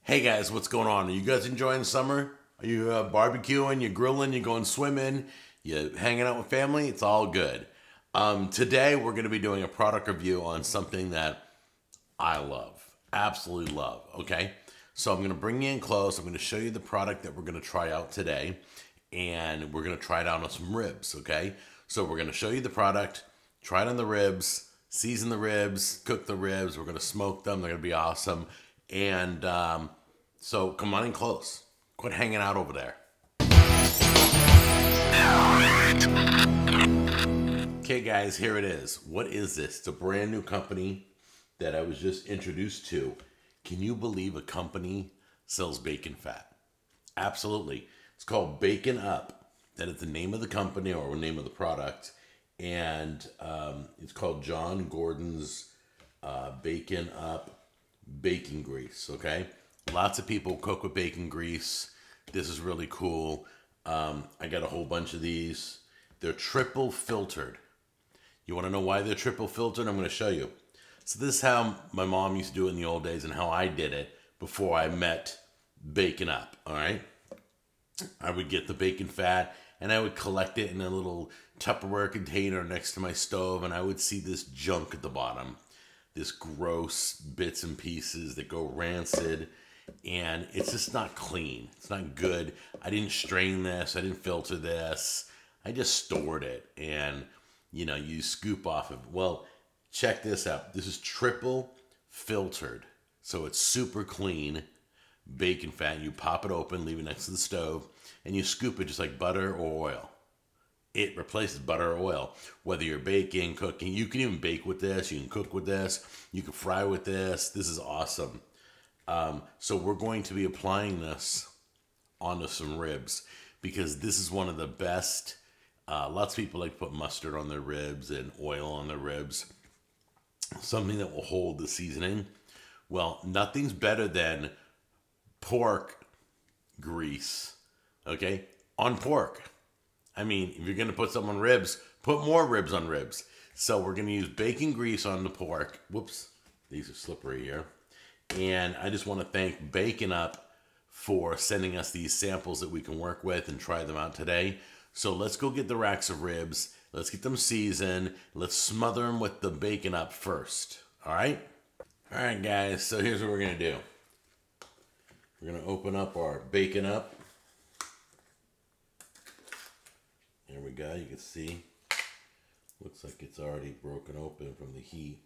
Hey guys, what's going on? Are you guys enjoying summer? Are you barbecuing, you grilling, you going swimming, you hanging out with family? It's all good. Today we're going to be doing a product review on something that I love, absolutely love, okay? So I'm going to bring you in close. I'm going to show you the product that we're going to try out today, and we're going to try it out on some ribs, okay? So we're going to show you the product, try it on the ribs, season the ribs, cook the ribs. We're going to smoke them. They're going to be awesome. And so come on in close. Quit hanging out over there. Okay, guys, here it is. What is this? It's a brand new company that I was just introduced to. Can you believe a company sells bacon fat? Absolutely. It's called Bacon Up. That is the name of the company or name of the product. And it's called John Gordon's Bacon Up bacon grease, okay? Lots of people cook with bacon grease. This is really cool. I got a whole bunch of these. They're triple filtered. You want to know why they're triple filtered? I'm going to show you. So this is how my mom used to do it in the old days and how I did it before I met Bacon Up, all right? I would get the bacon fat and I would collect it in a little Tupperware container next to my stove, and I would see this junk at the bottom. This gross bits and pieces that go rancid, and it's just not clean. It's not good. I didn't strain this. I didn't filter this. I just stored it, and you know, you scoop off of it. Well, check this out. This is triple filtered, so it's super clean bacon fat. You pop it open, leave it next to the stove, and you scoop it just like butter or oil. It replaces butter or oil. Whether you're baking, cooking, you can even bake with this. You can cook with this. You can fry with this. This is awesome. So we're going to be applying this onto some ribs because this is one of the best. Lots of people like to put mustard on their ribs and oil on their ribs. Something that will hold the seasoning. Well, nothing's better than pork grease, okay, on pork. I mean, if you're going to put some on ribs, put more ribs on ribs. So we're going to use bacon grease on the pork. Whoops, these are slippery here. And I just want to thank Bacon Up for sending us these samples that we can work with and try them out today. So let's go get the racks of ribs. Let's get them seasoned. Let's smother them with the Bacon Up first. All right? All right, guys, so here's what we're going to do. We're going to open up our Bacon Up. There we go, you can see. Looks like it's already broken open from the heat.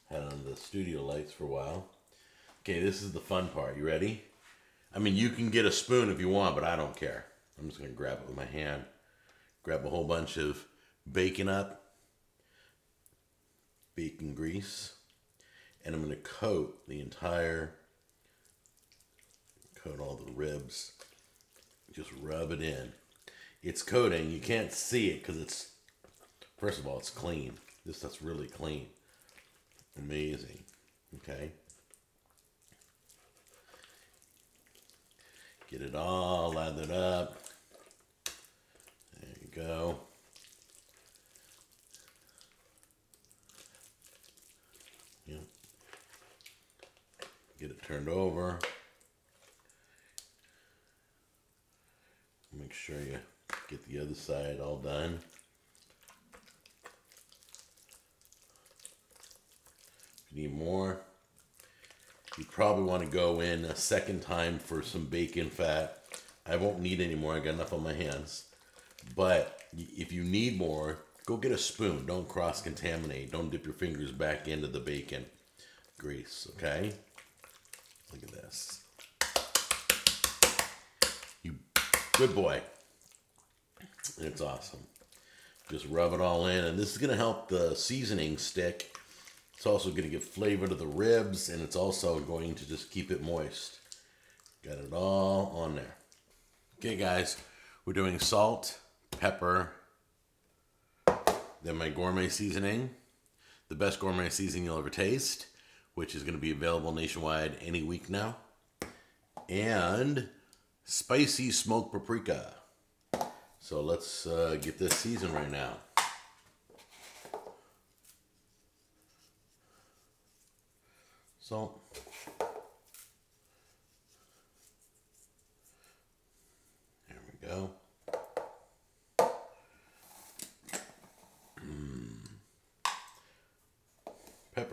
Had it on the studio lights for a while. Okay, this is the fun part. You ready? I mean, you can get a spoon if you want, but I don't care. I'm just going to grab it with my hand. Grab a whole bunch of Bacon Up, bacon grease, and I'm going to coat all the ribs. Just rub it in. It's coating. You can't see it because it's, first of all, it's clean. This stuff's really clean. Amazing. Okay. Get it all lathered up. There you go. Yep. Get it turned over. Make sure you get the other side all done. If you need more, you probably want to go in a second time for some bacon fat. I won't need any more. I got enough on my hands. But if you need more, go get a spoon. Don't cross-contaminate. Don't dip your fingers back into the bacon grease, okay? Look at this. Good boy. It's awesome. Just rub it all in, and this is going to help the seasoning stick. It's also going to give flavor to the ribs, and it's also going to just keep it moist. Got it all on there. Okay, guys, we're doing salt, pepper, then my gourmet seasoning, the best gourmet seasoning you'll ever taste, which is going to be available nationwide any week now, and spicy smoked paprika. So let's get this seasoned right now. Salt,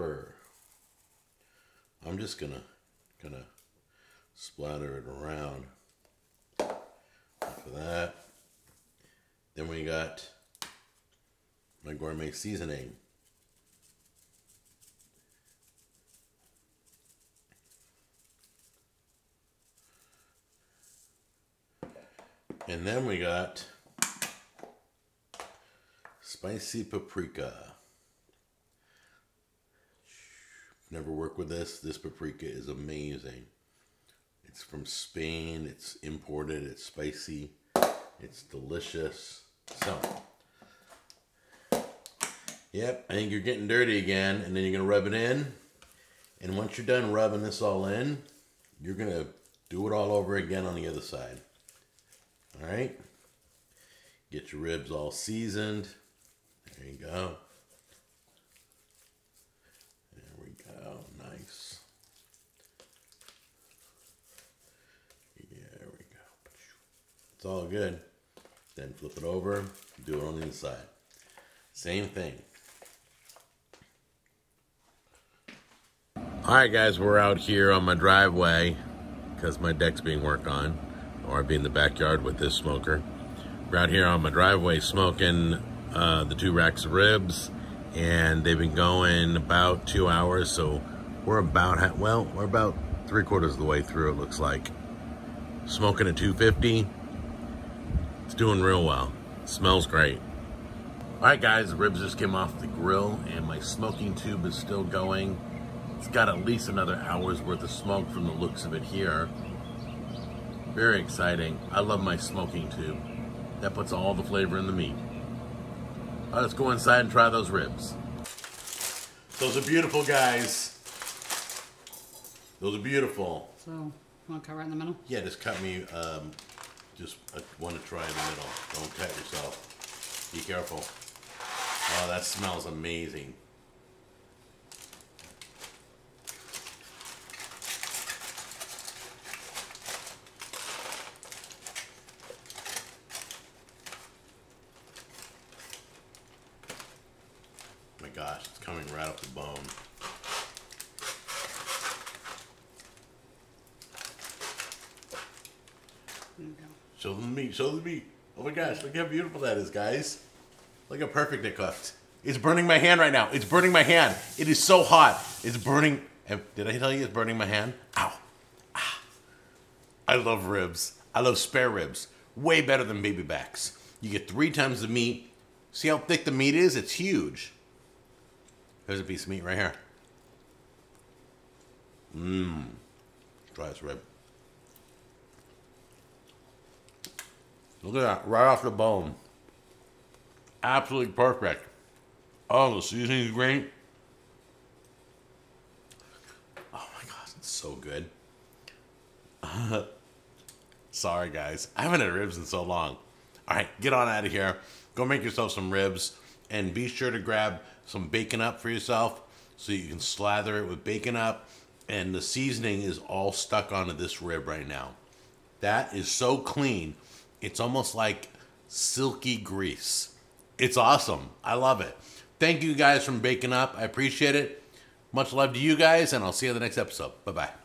pepper. I'm just gonna splatter it around. For that. Then we got my gourmet seasoning. And then we got spicy paprika. Never worked with this. This paprika is amazing. It's from Spain. It's imported. It's spicy. It's delicious. So, yep, I think you're getting dirty again. And then you're going to rub it in. And once you're done rubbing this all in, you're going to do it all over again on the other side. All right? Get your ribs all seasoned. There you go. There we go. Nice. There we go. It's all good. Then flip it over. Do it on the inside. Same thing. All right, guys. We're out here on my driveway because my deck's being worked on. Or I'd be in the backyard with this smoker. We're out here on my driveway smoking the 2 racks of ribs, and they've been going about 2 hours, so we're about 3/4 of the way through, it looks like. Smoking at 250. It's doing real well. Smells great. All right, guys, the ribs just came off the grill, and my smoking tube is still going. It's got at least another hour's worth of smoke from the looks of it here. Very exciting. I love my smoking tube. That puts all the flavor in the meat. All right, let's go inside and try those ribs. Those are beautiful, guys. Those are beautiful. So, you want to cut right in the middle? Yeah, just cut me, I want to try in the middle. Don't cut yourself. Be careful. Oh, that smells amazing. My gosh, it's coming right off the bone. There you go. Show them the meat, show them the meat. Oh my gosh, look how beautiful that is, guys. Look how perfect it cooked. It's burning my hand right now. It's burning my hand. It is so hot. It's burning. Did I tell you it's burning my hand? Ow. Ah. I love ribs. I love spare ribs. Way better than baby backs. You get 3 times the meat. See how thick the meat is? It's huge. There's a piece of meat right here. Mmm. Try this rib. Look at that, right off the bone. Absolutely perfect. Oh, the seasoning's great. Oh my gosh, it's so good. Sorry, guys. I haven't had ribs in so long. All right, get on out of here. Go make yourself some ribs, and be sure to grab some bacon up for yourself so you can slather it with bacon up. And the seasoning is all stuck onto this rib right now. That is so clean. It's almost like silky grease. It's awesome. I love it. Thank you guys from Baking Up. I appreciate it. Much love to you guys, and I'll see you in the next episode. Bye-bye.